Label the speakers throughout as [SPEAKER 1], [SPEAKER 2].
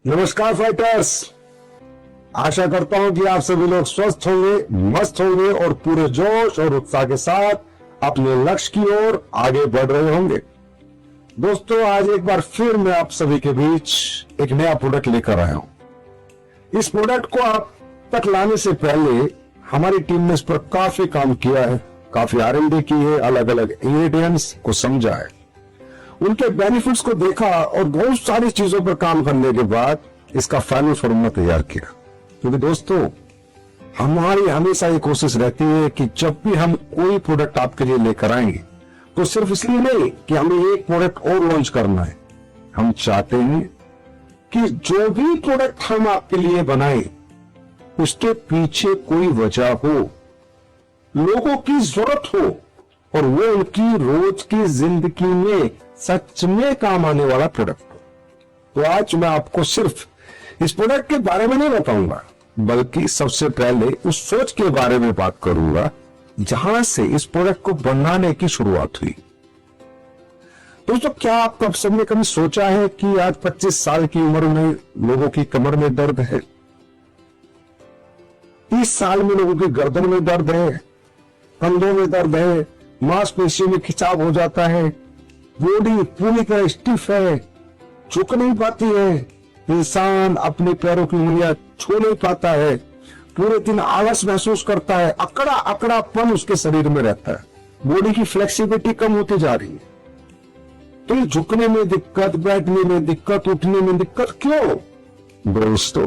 [SPEAKER 1] नमस्कार फाइटर्स। आशा करता हूं कि आप सभी लोग स्वस्थ होंगे, मस्त होंगे और पूरे जोश और उत्साह के साथ अपने लक्ष्य की ओर आगे बढ़ रहे होंगे। दोस्तों, आज एक बार फिर मैं आप सभी के बीच एक नया प्रोडक्ट लेकर आया हूं। इस प्रोडक्ट को आप तक लाने से पहले हमारी टीम ने इस पर काफी काम किया है, काफी R&D की है, अलग अलग इंग्रेडिएंट्स को समझा है, उनके बेनिफिट्स को देखा और बहुत सारी चीजों पर काम करने के बाद इसका फाइनल फॉर्मूला तैयार किया। क्योंकि दोस्तों, हमारी हमेशा ये कोशिश रहती है कि जब भी हम कोई प्रोडक्ट आपके लिए लेकर आएंगे तो सिर्फ इसलिए नहीं कि हमें एक प्रोडक्ट और लॉन्च करना है। हम चाहते हैं कि जो भी प्रोडक्ट हम आपके लिए बनाएं उसके पीछे कोई वजह हो, लोगों की जरूरत हो और वो उनकी रोज की जिंदगी में सच में काम आने वाला प्रोडक्ट हो। तो आज मैं आपको सिर्फ इस प्रोडक्ट के बारे में नहीं बताऊंगा, बल्कि सबसे पहले उस सोच के बारे में बात करूंगा जहां से इस प्रोडक्ट को बनाने की शुरुआत हुई। दोस्तों, क्या आप कब सबने कभी सोचा है कि आज 25 साल की उम्र में लोगों की कमर में दर्द है, 30 साल में लोगों की गर्दन में दर्द है, कंधों में दर्द है, मांसपेशियों में खिंचाव हो जाता है, बॉडी पूरी तरह स्टिफ है, झुक नहीं पाती है, इंसान अपने पैरों की उंगलियां छू नहीं पाता है, पूरे दिन आलस महसूस करता है, अकड़ा अकड़ापन उसके शरीर में रहता है, बॉडी की फ्लेक्सिबिलिटी कम होती जा रही है। तो ये झुकने में दिक्कत, बैठने में दिक्कत, उठने में दिक्कत क्यों? दोस्तों,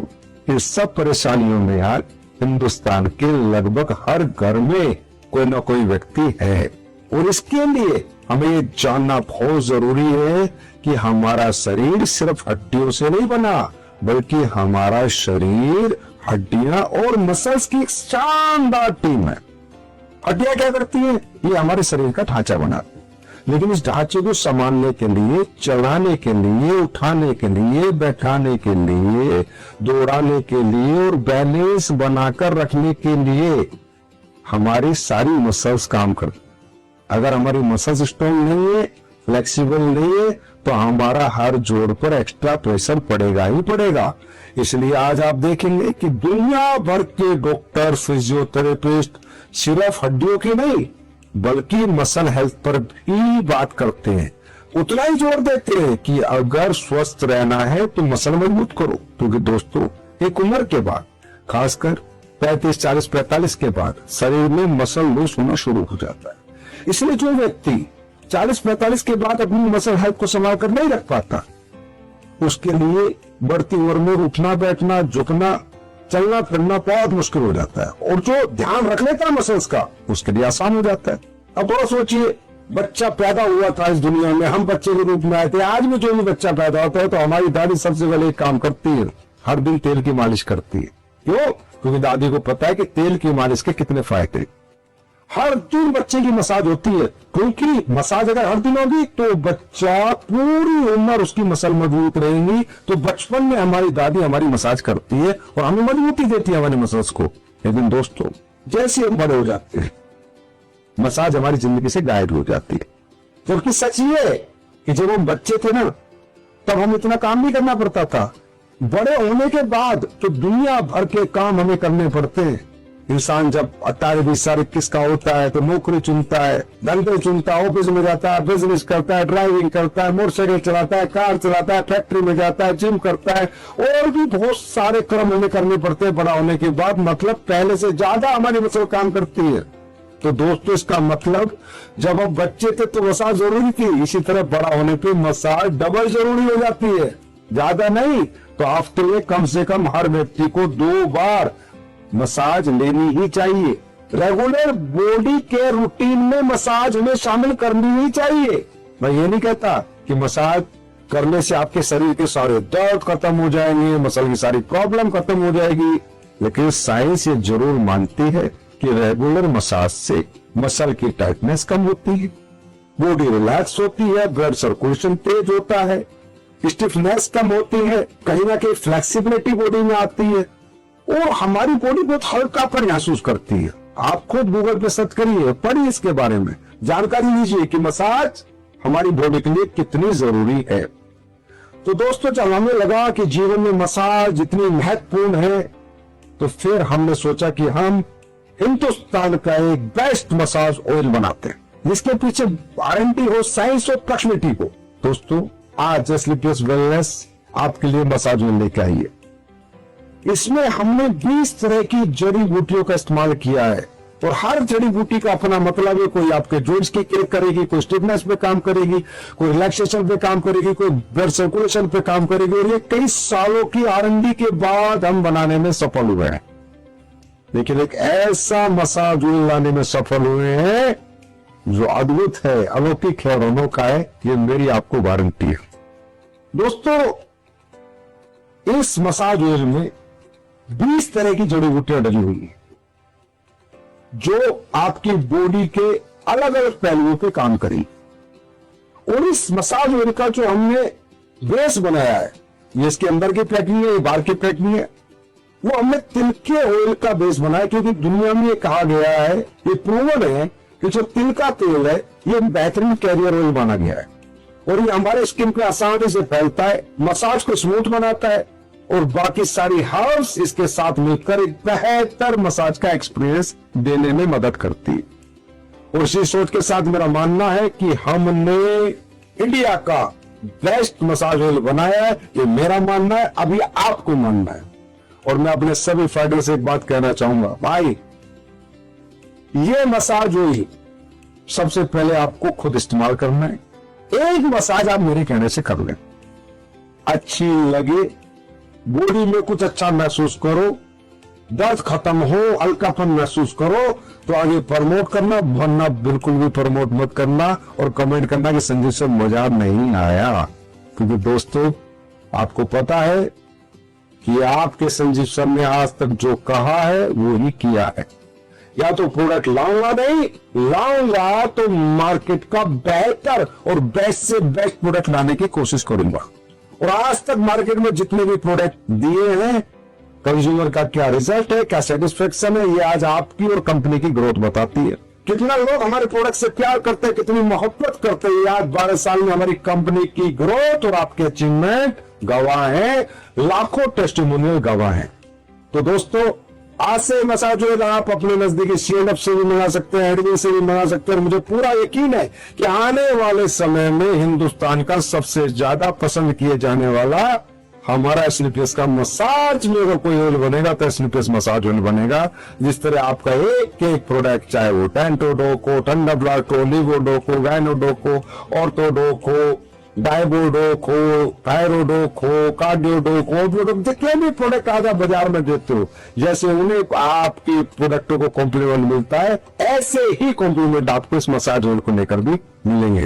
[SPEAKER 1] ये सब परेशानियों में यार हिंदुस्तान के लगभग हर घर में कोई ना कोई व्यक्ति है और इसके लिए हमें ये जानना बहुत जरूरी है कि हमारा शरीर सिर्फ हड्डियों से नहीं बना, बल्कि हमारा शरीर हड्डियां और मसल्स की एक शानदार टीम है। हड्डियां क्या करती हैं? ये हमारे शरीर का ढांचा बनाती है, लेकिन इस ढांचे को संभालने के लिए, चलाने के लिए, उठाने के लिए, बैठाने के लिए, दौड़ाने के लिए और बैलेंस बनाकर रखने के लिए हमारी सारी मसल्स काम करती। अगर हमारी मसल्स स्ट्रॉन्ग नहीं है, फ्लेक्सिबल नहीं है, तो हमारा हर जोड़ पर एक्स्ट्रा प्रेशर पड़ेगा ही पड़ेगा। इसलिए आज आप देखेंगे कि दुनिया भर के डॉक्टर, फिजियोथेरेपिस्ट सिर्फ हड्डियों की नहीं बल्कि मसल हेल्थ पर भी बात करते हैं। उतना ही जोर देते हैं कि अगर स्वस्थ रहना है तो मसल मजबूत करो। क्योंकि दोस्तों, एक उम्र के बाद, खासकर 35, 40, 45 के बाद शरीर में मसल लूज होना शुरू हो जाता है। इसलिए जो व्यक्ति 40-45 के बाद अपनी मसल हेल्थ को संभाल कर नहीं रख पाता, उसके लिए बढ़ती उम्र में उठना, बैठना, झुकना, चलना फिरना बहुत मुश्किल हो जाता है। और जो ध्यान रख लेता है मसल्स का, उसके लिए आसान हो जाता है। अब थोड़ा सोचिए, बच्चा पैदा हुआ था इस दुनिया में, हम बच्चे के रूप में आए थे। आज भी जो भी बच्चा पैदा होता है तो हमारी दादी सबसे पहले एक काम करती है, हर दिन तेल की मालिश करती है। क्यों? क्योंकि दादी को पता है कि तेल की मालिश के कितने फायदे। हर दिन बच्चे की मसाज होती है, क्योंकि मसाज अगर हर दिन होगी तो बच्चा पूरी उम्र उसकी मसल मजबूत रहेंगी। तो बचपन में हमारी दादी हमारी मसाज करती है और हमें मजबूती देती है हमारे मसल्स को। लेकिन दोस्तों, जैसे हम बड़े हो जाते हैं, मसाज हमारी जिंदगी से गायब हो जाती है। क्योंकि सच ये है कि जब हम बच्चे थे ना, तब हम इतना काम नहीं करना पड़ता था। बड़े होने के बाद तो दुनिया भर के काम हमें करने पड़ते हैं। इंसान जब 18, 20 साल 21 का होता है तो नौकरी चुनता है, धंधे चुनता है, ऑफिस में जाता है, बिजनेस करता है, ड्राइविंग करता है, मोटरसाइकिल चलाता है, कार चलाता है, फैक्ट्री में जाता है, जिम करता है और भी बहुत सारे कर्म हमें करने पड़ते हैं बड़ा होने के बाद। मतलब पहले से ज्यादा हमारी मसल काम करती है। तो दोस्तों, इसका मतलब जब हम बच्चे थे तो मसाज जरूरी थी, इसी तरह बड़ा होने पे मसाज डबल जरूरी हो जाती है। ज्यादा नहीं तो हफ्ते में कम से कम हर व्यक्ति को 2 बार मसाज लेनी ही चाहिए। रेगुलर बॉडी के रूटीन में मसाज हमें शामिल करनी ही चाहिए। मैं ये नहीं कहता कि मसाज करने से आपके शरीर के सारे दर्द खत्म हो जाएंगे, मसल की सारी प्रॉब्लम खत्म हो जाएगी, लेकिन साइंस ये जरूर मानती है कि रेगुलर मसाज से मसल की टाइटनेस कम होती है, बॉडी रिलैक्स होती है, ब्लड सर्कुलेशन तेज होता है, स्टिफनेस कम होती है, कहीं ना कहीं फ्लेक्सिबिलिटी बॉडी में आती है और हमारी बॉडी बहुत हल्कापन महसूस करती है। आप खुद गूगल पे सर्च करिए, पढ़िए इसके बारे में, जानकारी लीजिए कि मसाज हमारी बॉडी के लिए कितनी जरूरी है। तो दोस्तों जब हमें लगा कि जीवन में मसाज इतनी महत्वपूर्ण है, तो फिर हमने सोचा कि हम हिंदुस्तान का एक बेस्ट मसाज ऑयल बनाते हैं, जिसके पीछे वारंटी हो, साइंस और प्रैक्टिकलिटी हो। दोस्तों आज स्लीपियस वेलनेस आपके लिए मसाज ऑयल लेके आई है। इसमें हमने 20 तरह की जड़ी बूटियों का इस्तेमाल किया है, और हर जड़ी बूटी का अपना मतलब है। कोई आपके जॉइंट्स की केयर करेगी, कोई स्टिफनेस पे काम करेगी, कोई रिलैक्सेशन पे काम करेगी, कोई ब्लड सर्कुलेशन पे काम करेगी। और ये कई सालों की R&D के बाद हम बनाने में सफल हुए हैं, लेकिन एक ऐसा मसाज ऑयल लाने में सफल हुए हैं जो अद्भुत है, अलौकिक है और अनोखा है। ये मेरी आपको वारंटी है। दोस्तों इस मसाज ऑयल में 20 तरह की जड़ी बूटियां डली हुई हैं, जो आपकी बॉडी के अलग अलग पहलुओं पे काम करेगी। और इस मसाज ऑयल का जो हमने बेस बनाया है, ये इसके अंदर की पैकिंग है, ये बाहर की पैकिंग है, वो हमने तिल के ऑयल का बेस बनाया। क्योंकि दुनिया में ये कहा गया है, ये प्रूवन है कि जो तिल का तेल है ये बेहतरीन कैरियर ऑयल माना गया है, और ये हमारे स्किन पे आसानी से फैलता है, मसाज को स्मूथ बनाता है, और बाकी सारी हर्ब्स इसके साथ मिलकर एक बेहतर मसाज का एक्सपीरियंस देने में मदद करती है। और इसी सोच के साथ मेरा मानना है कि हमने इंडिया का बेस्ट मसाज ऑयल बनाया है। ये मेरा मानना है, अभी आपको मानना है। और मैं अपने सभी फाइटर से एक बात कहना चाहूंगा, भाई ये मसाज ऑयल सबसे पहले आपको खुद इस्तेमाल करना है। एक मसाज आप मेरे कहने से कर लें, अच्छी लगे, बॉडी में कुछ अच्छा महसूस करो, दर्द खत्म हो, हल्कापन महसूस करो, तो आगे प्रमोट करना, वरना बिल्कुल भी प्रमोट मत करना और कमेंट करना कि संजीव सर मजा नहीं आया। क्योंकि दोस्तों आपको पता है कि आपके संजीव सर ने आज तक जो कहा है वो ही किया है। या तो प्रोडक्ट लाऊंगा, नहीं लाऊंगा तो मार्केट का बेहतर और बेस्ट से बेस्ट प्रोडक्ट लाने की कोशिश करूंगा। और आज तक मार्केट में जितने भी प्रोडक्ट दिए हैं, कंज्यूमर का क्या रिजल्ट है, क्या सेटिस्फेक्शन है, ये आज आपकी और कंपनी की ग्रोथ बताती है। कितना लोग हमारे प्रोडक्ट से प्यार करते हैं, कितनी मोहब्बत करते हैं। आज 12 साल में हमारी कंपनी की ग्रोथ और आपके अचीवमेंट गवाह है, लाखों टेस्टिमोनियल गवाह है। तो दोस्तों आज से मसाज ऑयल आप अपने नजदीकी C&F से भी मंगा सकते हैं, एडविन से भी मंगा सकते हैं। और मुझे पूरा यकीन है कि आने वाले समय में हिंदुस्तान का सबसे ज्यादा पसंद किए जाने वाला हमारा स्लीपियस का मसाज में अगर कोई ऑयल बनेगा तो स्लीपियस मसाज ऑयल बनेगा। जिस तरह आपका एक एक प्रोडक्ट, चाहे वो टेंटोडोको, थंडरब्लास्ट, लिवोडोको, गायनोडोको, ऑर्थोडोको, डायबोडोक हो, थायरोडोक हो, कार्डियोडोक हो, जितने भी प्रोडक्ट आज आप बाजार में देते हो, जैसे उन्हें आपकी प्रोडक्टों को कॉम्प्लीमेंट मिलता है, ऐसे ही कॉम्प्लीमेंट आपको इस मसाज ऑयल को लेकर भी मिलेंगे।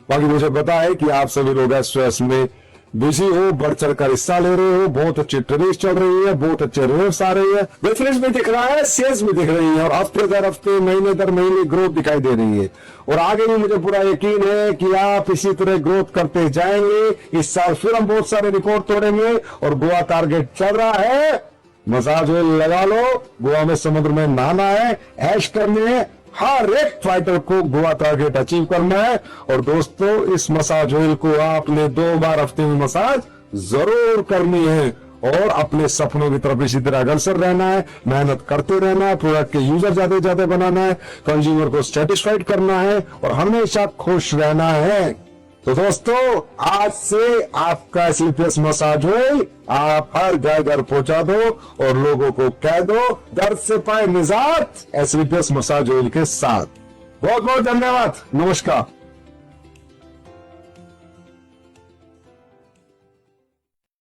[SPEAKER 1] बाकी मुझे पता है कि आप सभी लोग स्ट्रेस में बिजी हो, बढ़ चढ़ कर हिस्सा ले रहे हो, बहुत अच्छी ट्रेनिंग चल रही है, बहुत अच्छे रिजल्ट्स आ रही है, रेफरेंस भी दिख रहा है, सेल्स भी दिख रही है, और हफ्ते दर हफ्ते, महीने दर महीने ग्रोथ दिखाई दे रही है। और आगे भी मुझे पूरा यकीन है कि आप इसी तरह ग्रोथ करते जाएंगे। इस साल फिर हम बहुत सारे रिकॉर्ड तोड़ेंगे, और गोवा टारगेट चल रहा है। मसाज ऑयल लगा लो, गोवा में समुद्र में नहाना है, ऐश करने है, हर एक फाइटर को गोवा टारगेट अचीव करना है। और दोस्तों इस मसाज ऑयल को आपने 2 बार हफ्ते में मसाज जरूर करनी है, और अपने सपनों की तरफ इसी तरह अग्रसर रहना है, मेहनत करते रहना है, प्रोडक्ट के यूजर ज्यादा ज्यादा बनाना है, कंज्यूमर को सेटिस्फाइड करना है, और हमेशा खुश रहना है। तो दोस्तों आज से आपका स्लीपियस मसाज ऑयल आप हर घर पहुंचा दो, और लोगों को कह दो दर्द से पाए निजात स्लीपियस मसाज ऑयल के साथ। बहुत बहुत धन्यवाद, नमस्कार।